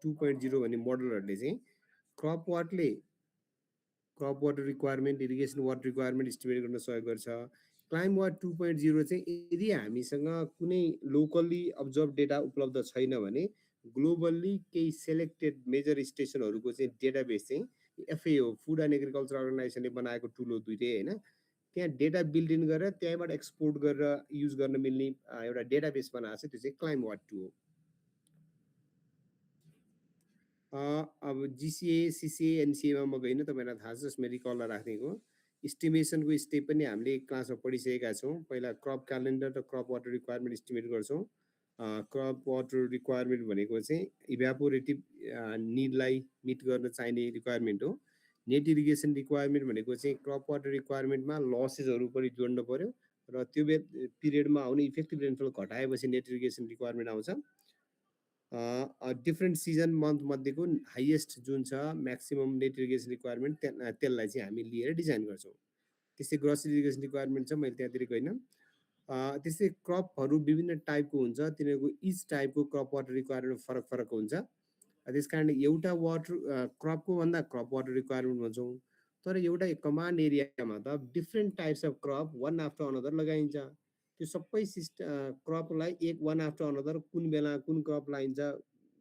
2.0 भन्ने मोडलहरूले चाहिँ crop water requirement, irrigation water requirement estimate गर्न सहयोग गर्छ। क्लाइम वाट 2.0 चाहिँ यदि हामीसँग कुनै लोकल्ली अब्जर्भ डेटा उपलब्ध छैन भने ग्लोबल्ली केही सेलेक्टेड मेजर स्टेसनहरूको चाहिँ डेटाबेस चाहिँ FAO फुड एन्ड एग्रिकल्चर अर्गनाइजेसनले बनाएको टुल हो दुईटै होइन, त्यहाँ डेटा बिल्ड इन गरेर त्यहाँबाट एक्सपोर्ट गरेर युज गर्न मिल्ने एउटा डेटाबेस बनाएको छ, त्यो चाहिँ क्लाइम वाट 2 हो। अब GCA, CCA, NCA मा म गइनँ, तपाईँलाई थाहा छ, जसमा रिकललाई राख्नेको इस्टिमेसनको स्टेप पनि हामीले क्लासमा पढिसकेका छौँ। पहिला क्रप क्यालेन्डर र क्रप वाटर रिक्वायरमेन्ट इस्टिमेट गर्छौँ। क्रप वाटर रिक्वायरमेन्ट भनेको चाहिँ इभ्यापोरेटिभ निडलाई मिट गर्न चाहिने रिक्वायरमेन्ट हो। नेट इरिगेसन रिक्वायरमेन्ट भनेको चाहिँ क्रप वाटर रिक्वायरमेन्टमा लसेसहरू पनि जोड्नु पर्यो र त्यो पिरियडमा आउने इफेक्टिभ रेनफल घटाएपछि नेट इरिगेसन रिक्वायरमेन्ट आउँछ। डिफ्रेन्ट सिजन मन्थ मध्येको हाइएस्ट जुन छ म्याक्सिमम नेट इरिगेसन रिक्वायरमेन्ट त्यसलाई चाहिँ हामी लिएर डिजाइन गर्छौँ। त्यस्तै ग्रस इरिगेसन रिक्वायरमेन्ट छ, मैले त्यहाँतिर गइनँ। त्यस्तै क्रपहरू विभिन्न टाइपको हुन्छ, तिनीहरूको इच टाइपको क्रप वाटर रिक्वायरमेन्ट फरक फरक हुन्छ। त्यस कारणले एउटा वाटर क्रपको भन्दा क्रप वाटर रिक्वायरमेन्ट भन्छौँ, तर एउटा कमान्ड एरियामा त different types of crop one after another लगाइन्छ। त्यो सबै क्रपलाई वान आफ्टर अनदर कुन बेला कुन क्रप लगाइन्छ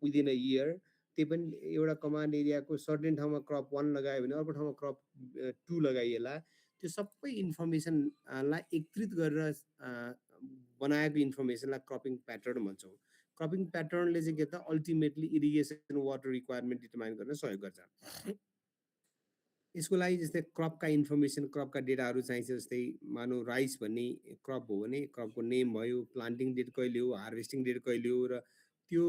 विदिन अ इयर, त्यो पनि एउटा कमान्ड एरियाको सर्टेन ठाउँमा क्रप 1 लगायो भने अर्को ठाउँमा क्रप 2 लगाइएला। त्यो सबै इन्फर्मेसनलाई एकत्रित गरेर बनाएको इन्फर्मेसनलाई क्रपिङ प्याटर्न भन्छौँ। क्रपिङ प्याटर्नले चाहिँ के त ultimately irrigation water requirement determine गर्न सहयोग गर्छ। यसको लागि जस्तै क्रपका इन्फर्मेसन, क्रपका डेटाहरू चाहिन्छ। जस्तै मानौ राइस भन्ने क्रप हो भने क्रपको नेम भयो, प्लान्टिङ डेट कहिले हो, हार्भेस्टिङ डेट कहिले हो, र त्यो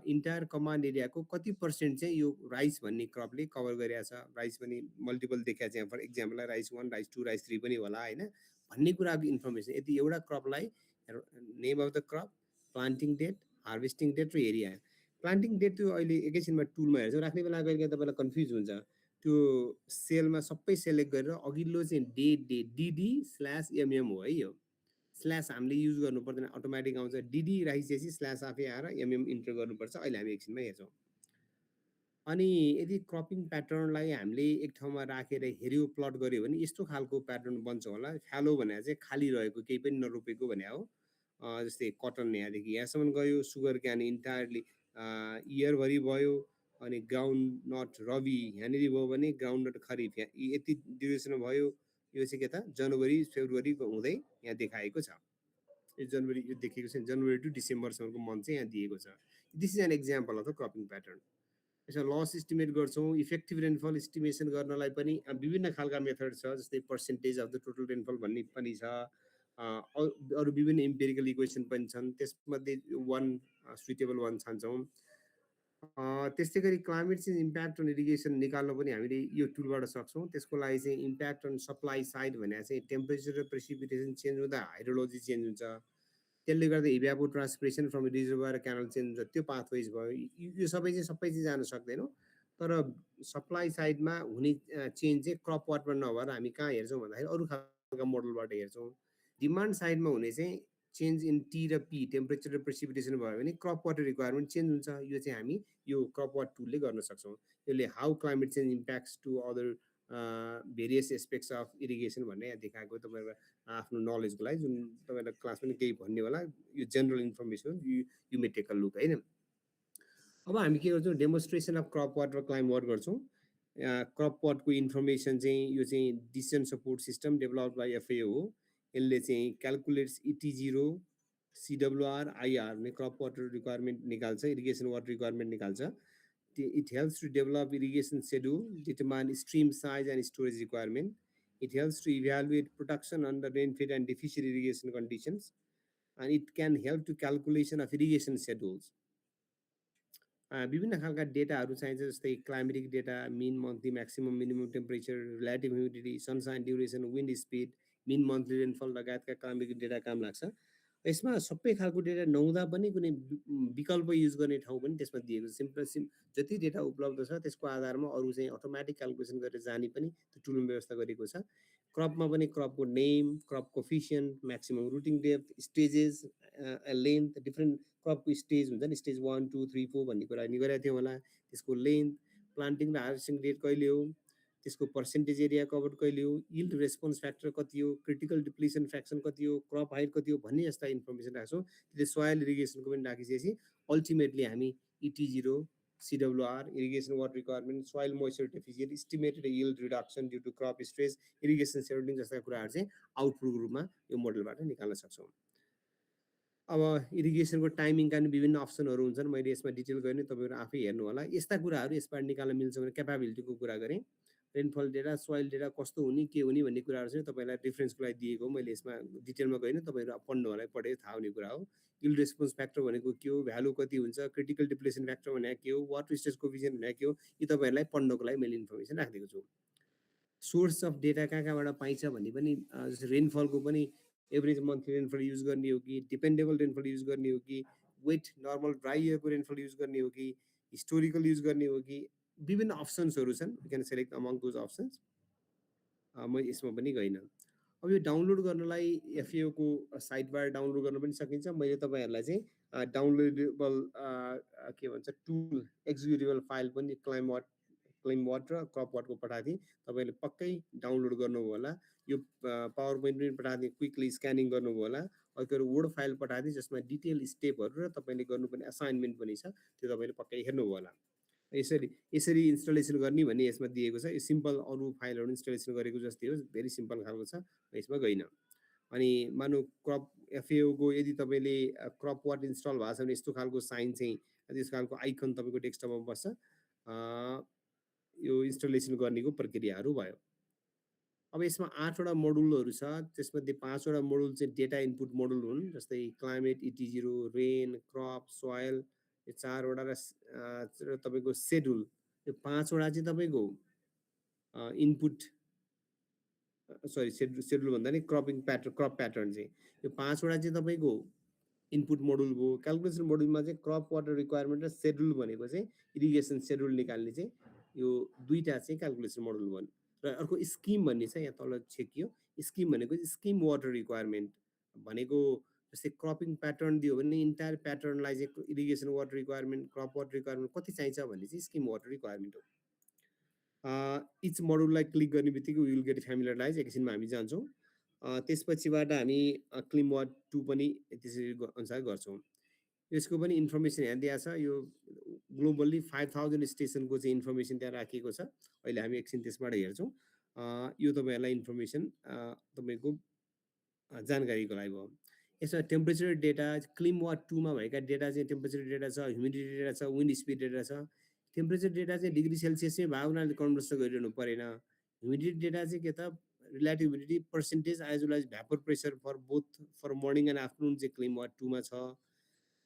इन्टायर कमान्ड एरियाको कति % चाहिँ यो राइस भन्ने क्रपले कभर गरिरहेछ। राइस पनि मल्टिपल देखिया चाहिँ for example rice 1, rice 2, rice 3 पनि होला होइन, भन्ने कुराको इन्फर्मेसन। यदि एउटा क्रपलाई name of the crop, planting date, harvesting date र एरिया। प्लान्टिङ डेट त्यो अहिले एकैछिनमा टुलमा हेर्छौँ, राख्ने बेला कहिले तपाईँलाई कन्फ्युज हुन्छ। त्यो सेलमा सबै सेलेक्ट गरेर अघिल्लो चाहिँ DD/MM हो है, यो स्ल्यास हामीले युज गर्नु पर्दैन, अटोमेटिक आउँछ। DD राखिसकेपछि स्ल्यास आफै आएर MM इन्टर गर्नुपर्छ। अहिले हामी एकछिनमा हेर्छौँ। अनि यदि क्रपिङ प्याटर्नलाई हामीले एक ठाउँमा राखेर हेऱ्यो, प्लट गर्यो भने यस्तो खालको प्याटर्न बन्छ होला। फ्यालो भनेर चाहिँ खाली रहेको, केही पनि नरोपेको भने हो। जस्तै कटन यहाँदेखि यहाँसम्म गयो, सुगर क्यान इन्टायरली इयरभरि भयो, अनि ग्राउन्ड नट रबी यहाँनिर भयो भने ग्राउन्ड नट खरिफ यति ड्युरेसनमा भयो। यो चाहिँ के त जनवरी फेब्रुअरी हुँदै यहाँ देखाएको छ। यो जनवरी यो देखेको छ, जनवरी टु डिसेम्बरसम्मको मन्थ चाहिँ यहाँ दिएको छ। This is an example of the cropping pattern. यसमा लस इस्टिमेट गर्छौँ। इफेक्टिभ रेनफल इस्टिमेसन गर्नलाई पनि विभिन्न खालका मेथड छ, जस्तै percentage of the total rainfall भन्ने पनि छ। अरू विभिन्न इम्पेरिकल इक्वेसन पनि छन्, त्यसमध्ये वान सुइटेबल वान छान्छौँ। त्यस्तै गरी climate change impact on irrigation निकाल्न पनि हामीले यो टुलबाट सक्छौँ। त्यसको लागि चाहिँ इम्प्याक्ट अन सप्लाई साइड भने चाहिँ टेम्परेचर र प्रेसिपिटेसन चेन्ज हुँदा हाइड्रोलोजी चेन्ज हुन्छ। त्यसले गर्दा evapotranspiration from reservoir canal change हुन्छ, त्यो पाथवेज भयो। यो सबै चाहिँ जान सक्दैनौँ, तर सप्लाई साइडमा हुने चेन्ज चाहिँ क्रप वाटरमा नभएर हामी कहाँ हेर्छौँ भन्दाखेरि अरू खालका मोडलबाट हेर्छौँ। डिमान्ड साइडमा हुने चाहिँ चेन्ज इन T र P, टेम्परेचर र प्रेसिपिटेसन भयो भने क्रप वाटर रिक्वायरमेन्ट चेन्ज हुन्छ। यो चाहिँ हामी यो क्रप वाटर टुलले गर्न सक्छौँ। यसले how climate change impacts to other various aspects of irrigation भन्ने यहाँ देखाएको तपाईँको आफ्नो नलेजको लागि, जुन तपाईँलाई क्लास पनि केही भन्ने होला। यो general information you may take a look होइन। अब हामी के गर्छौँ, डेमोन्स्ट्रेसन अफ क्रप वाटर क्लाइम वाट गर्छौँ। क्रप वाटको इन्फर्मेसन चाहिँ यो चाहिँ decision support system develop by FAO हो। यसले चाहिँ क्यालकुलेट्स ET0, CWR, IR ने क्रप वाटर रिक्वायरमेन्ट निकाल्छ, इरिगेसन वाटर रिक्वायरमेन्ट निकाल्छ। It helps to develop irrigation schedule, determine stream size and storage requirement. It helps to evaluate production under rainfed and deficient irrigation conditions, and it can help to calculation of irrigation schedules. विभिन्न खालका डेटाहरू चाहिन्छ, जस्तै climatic data, mean monthly maximum minimum temperature, relative humidity, sunshine duration, wind speed, mean monthly rainfall लगायतका climatic data काम लाग्छ। यसमा सबै खालको डेटा नहुँदा पनि कुनै विकल्प युज गर्ने ठाउँ पनि त्यसमा दिएको छ। जति डेटा उपलब्ध छ त्यसको आधारमा अरू चाहिँ अटोमेटिक क्यालकुलेसन गरेर जाने पनि त्यो टुलमा व्यवस्था गरिएको छ। क्रपमा पनि क्रपको name, crop coefficient, maximum rooting depth, stages length different क्रपको स्टेज हुन्छ नि, स्टेज 1 2 3 4 भन्ने कुरा नि गरेका थियौँ होला। त्यसको लेन्थ, प्लान्टिङ र हार्भेस्टिङ रेट कहिले हो, त्यसको पर्सेन्टेज एरिया कभर कहिले हो, यिल्ड रेस्पोन्स फ्याक्टर कति हो, क्रिटिकल डिप्लिसन फ्र्याक्सन कति हो, क्रप हाइट कति हो भन्ने जस्ता इन्फर्मेसन राख्छौँ। त्यसले सोइल इरिगेसनको पनि राखिसकेपछि अल्टिमेटली हामी ET0, CWR, irrigation water requirement, soil moisture deficit, estimated yield reduction due to crop stress, irrigation scheduling जस्ता कुराहरू चाहिँ आउटपुट रूपमा यो मोडलबाट निकाल्न सक्छौँ। अब इरिगेसनको टाइमिङका पनि विभिन्न अप्सनहरू हुन्छन्, मैले यसमा डिटेल गर्ने, तपाईँहरू आफै हेर्नु होला। यस्ता कुराहरू यसबाट निकाल्न मिल्छ भने क्यापाबिलिटीको कुरा गरेँ, रेनफल डेटा, सोइल डेटा कस्तो हुने के हुने भन्ने कुराहरू चाहिँ तपाईँलाई रेफरेन्सको लागि दिएको हो। मैले यसमा डिटेलमा गएन, तपाईँहरू पढ्नु होला, पढेर थाहा हुने कुरा हो। यिल्ड रेस्पोन्स फ्याक्टर भनेको के हो, भ्यालु कति हुन्छ, क्रिटिकल डिप्लेसन फ्याक्टर भनेको के हो, वाटर स्टेज कोफिसियन्ट भनेको के हो, यी तपाईँहरूलाई पढ्नको लागि मैले इन्फर्मेसन राखिदिएको छु। सोर्स अफ डेटा कहाँबाट पाइन्छ भन्ने पनि जस्तै रेनफलको पनि एभरेज मन्थली रेनफल युज गर्ने हो कि, डिपेन्डेबल रेनफल युज गर्ने हो कि, वेट नर्मल ड्राई इयरको रेनफल युज गर्ने हो कि, हिस्टोरिकल युज गर्ने हो कि, विभिन्न अप्सन्सहरू छन्। You can select among those options. म यसमा पनि गइनँ। अब यो डाउनलोड गर्नलाई FAO को साइटबाट डाउनलोड गर्न पनि सकिन्छ। मैले तपाईँहरूलाई चाहिँ डाउनलोडेबल के भन्छ टुल एक्जिक्युटेबल फाइल पनि क्लाइमवाट र क्रपवाटको पठाइदिएँ। तपाईँले पक्कै डाउनलोड गर्नुभयो होला। यो पावर पोइन्ट पनि पठाइदिएँ, क्विकली स्क्यानिङ गर्नुभयो होला। अर्को वर्ड फाइल पठाइदिएँ जसमा डिटेल स्टेपहरू र तपाईँले गर्नुपर्ने असाइनमेन्ट पनि छ, त्यो तपाईँले पक्कै हेर्नुभयो होला। यसरी इन्स्टलेसन गर्ने भन्ने यसमा दिएको छ। यो सिम्पल अरू फाइलहरू इन्स्टलेसन गरेको जस्तै हो, भेरी सिम्पल खालको छ, यसमा गइनँ। अनि मानौ क्रप FAO को यदि तपाईँले क्रपवाट इन्स्टल भएको छ भने यस्तो खालको साइन चाहिँ, त्यस्तो खालको आइकन तपाईँको डेस्कटपमा बस्छ। यो इन्स्टलेसन गर्नेको प्रक्रियाहरू भयो। अब यसमा 8वटा मोडुलहरू छ, त्यसमध्ये 5वटा मोडुल चाहिँ डेटा इनपुट मोडुल हुन्, जस्तै climate, ET0, rain, crop, soil, यो 4वटा र तपाईँको सेड्युल, यो 5वटा चाहिँ तपाईँको इनपुट सरी सेड्युल भन्दा नि क्रप प्याटर्न चाहिँ यो 5वटा चाहिँ तपाईँको इनपुट मोडुल भयो। क्यालकुलेसन मोडुलमा चाहिँ क्रप वाटर रिक्वायरमेन्ट र सेड्युल भनेको चाहिँ इरिगेसन सेड्युल निकाल्ने चाहिँ यो दुईटा चाहिँ क्यालकुलेसन मोडुल भयो। र अर्को स्किम भन्ने छ, यहाँ तल छेकियो। स्किम भनेको स्किम वाटर रिक्वायरमेन्ट भनेको जस्तै क्रपिङ प्याटर्न दियो भने इन्टायर प्याटर्नलाई चाहिँ irrigation water requirement, crop water requirement कति चाहिन्छ भन्ने चाहिँ स्किम वाटर रिक्वायरमेन्ट हो। इच मोडुललाई क्लिक गर्ने बित्तिकै विल गेट फ्यामिलियराइज, एकछिनमा हामी जान्छौँ। त्यसपछिबाट हामी क्लिमवाट 2 पनि त्यसरी अनुसार गर्छौँ। यसको पनि इन्फर्मेसन यहाँ दिएको छ। यो ग्लोबल्ली 5000 स्टेसनको चाहिँ इन्फर्मेसन त्यहाँ राखिएको छ। अहिले हामी एकछिन त्यसबाट हेर्छौँ। यो तपाईँहरूलाई इन्फर्मेसन तपाईँको जानकारीको लागि भयो। यसमा टेम्परेचर डेटा, क्लिमवाट 2 मा भएका डेटा चाहिँ टेम्परेचर डेटा छ, ह्युमिडिटी डेटा छ, विन्ड स्पिड डेटा छ। टेम्परेचर डेटा चाहिँ डिग्री सेल्सियसमै भएको हुनाले कन्भर्सन गरिरहनु परेन। ह्युमिडिटी डेटा चाहिँ के त relative humidity percentage as well as vapour pressure for morning and afternoon चाहिँ क्लिमवाट 2 मा छ।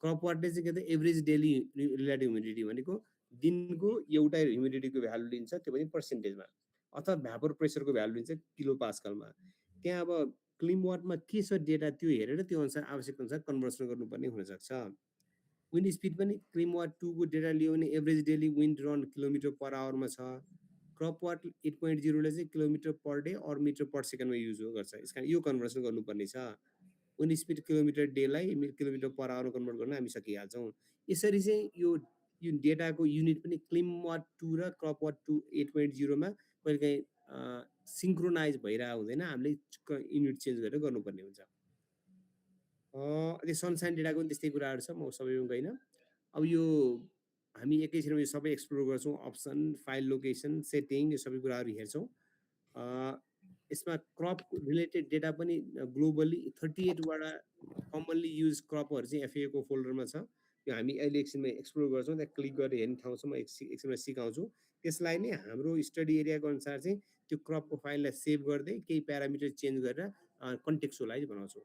क्रपवाटले चाहिँ के त एभरेज डेली रिलेटिभ ह्युमिडिटी भनेको दिनको एउटै ह्युमिडिटीको भ्यालु लिन्छ, त्यो पनि पर्सेन्टेजमा, अथवा भ्यापर प्रेसरको भ्यालु लिन्छ किलो पास्कलमा। त्यहाँ अब क्लिमवाटमा के छ डेटा त्यो हेरेर त्यो अनुसार आवश्यकता अनुसार कन्भर्सन गर्नुपर्ने हुनसक्छ। विन्ड स्पिड पनि क्लिमवाट 2 को डेटा लियो भने average daily wind run kilometre per आवरमा छ। क्रपवाट 8.0 ले चाहिँ kilometre per day or metre per सेकेन्डमा युज गर्छ। यसका यो कन्भर्सन गर्नुपर्ने छ। विन्ड स्पिड किलोमिटर डेलाई किलोमिटर पर आवरमा कन्भर्ट गर्न हामी सकिहाल्छौँ। यसरी चाहिँ यो डेटाको युनिट पनि क्लिमवाट 2 र क्रपवाट 2 8.0 मा कहिलेकाहीँ सिङ्क्रोनाइज भइरहेको हुँदैन, हामीले युनिट चेन्ज गरेर गर्नुपर्ने हुन्छ। सनसाइन डेटाको पनि त्यस्तै कुराहरू छ, म सबैमा गइनँ। अब यो हामी एकैछिनमा यो सबै एक्सप्लोर गर्छौँ। अप्सन, फाइल लोकेसन, सेटिङ, यो सबै कुराहरू हेर्छौँ। यसमा क्रप रिलेटेड डेटा पनि ग्लोबली 38वटा कमनली युज क्रपहरू चाहिँ FAO को फोल्डरमा छ। यो हामी अहिले एकछिनमा एक्सप्लोर गर्छौँ। त्यहाँ क्लिक गरेर हेर्ने ठाउँ छ, म एकछिनमा सिकाउँछु। त्यसलाई नै हाम्रो स्टडी एरियाको अनुसार चाहिँ त्यो क्रपको फाइललाई सेभ गर्दै केही प्यारामिटर चेन्ज गरेर कन्टेक्सुअलाइज बनाउँछौँ।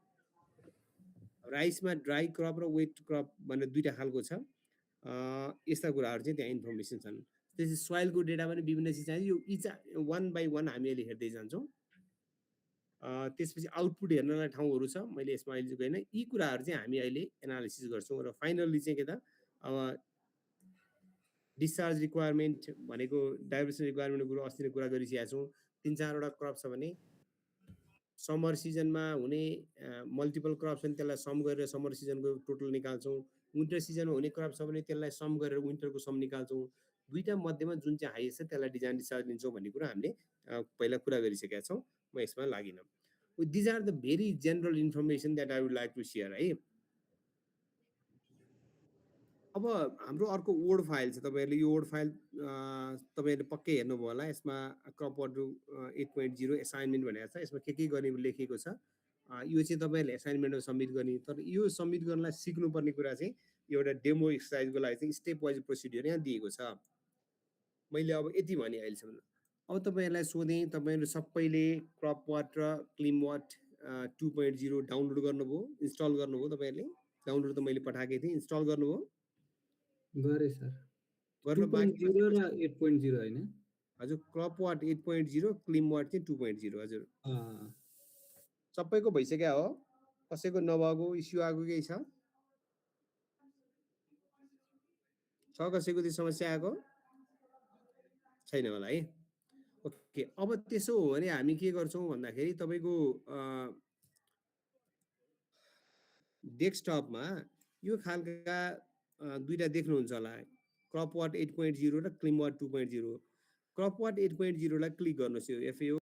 राइसमा ड्राई क्रप र वेट क्रप भनेर दुईवटा खालको छ। यस्ता कुराहरू चाहिँ त्यहाँ इन्फर्मेसन छन्। त्यसपछि सोइलको डेटा पनि विभिन्न चिज चाहिन्छ। यो इच 1 बाई 1 हामी अहिले हेर्दै जान्छौँ। त्यसपछि आउटपुट हेर्नलाई ठाउँहरू छ, मैले यसमा अहिले गएन। यी कुराहरू चाहिँ हामी अहिले एनालिसिस गर्छौँ। र फाइनल्ली चाहिँ के त अब डिस्चार्ज रिक्वायरमेन्ट भनेको डाइभर्सन रिक्वायरमेन्टको कुरो अस्ति नै कुरा गरिसकेका छौँ। 3-4वटा क्रप छ भने समर सिजनमा हुने मल्टिपल क्रप्स छन् त्यसलाई सम गरेर समर सिजनको टोटल निकाल्छौँ। विन्टर सिजनमा हुने क्रप छ भने त्यसलाई सम गरेर विन्टरको सम निकाल्छौँ। दुईटा मध्येमा जुन चाहिँ हाइएस्ट छ त्यसलाई डिजाइन डिस्चार्ज लिन्छौँ भन्ने कुरा हामीले पहिला कुरा गरिसकेका छौँ। म यसमा लागिनँ। These are the very general information that I would like to share है। अब हाम्रो अर्को वर्ड फाइल छ। तपाईँहरूले यो वर्ड फाइल तपाईँहरूले पक्कै हेर्नुभयो होला। यसमा क्रप वाटर 8.0 एसाइनमेन्ट भनेको छ। यसमा के गर्ने लेखिएको छ। यो चाहिँ तपाईँहरूले एसाइनमेन्टमा सब्मिट गर्ने। तर यो सब्मिट गर्नलाई सिक्नुपर्ने कुरा चाहिँ एउटा डेमो एक्सर्साइजको लागि चाहिँ स्टेप वाइज प्रोसिड्युर यहाँ दिएको छ। मैले अब यति भने अहिलेसम्म। अब तपाईँहरूलाई सोधेँ, तपाईँहरू सबैले क्रप वाट र क्लिन वाट 2.0 डाउनलोड गर्नुभयो, इन्स्टल गर्नुभयो? तपाईँहरूले डाउनलोड त मैले पठाएकै थिएँ, इन्स्टल गर्नुभयो? गरे सर। गर्न बाँकी 2.0 र 8.0 हैन? हजुर, क्रप वाट 8.0, क्लिन वाट चाहिँ 2.0। हजुर, सबैको भइसक्यो हो? कसैको नभएको इस्यु आएको केही छ? कसैको त्यो समस्या आएको छैन होला है? ओके, अब त्यसो हो भने हामी के गर्छौँ भन्दाखेरि तपाईँको डेस्कटपमा यो खालका दुईटा देख्नुहुन्छ होला, क्रप वाट 8.0 र क्लिन वाट 2.0। क्रप वाट 8.0 लाई क्लिक गर्नुहोस्। यो FAO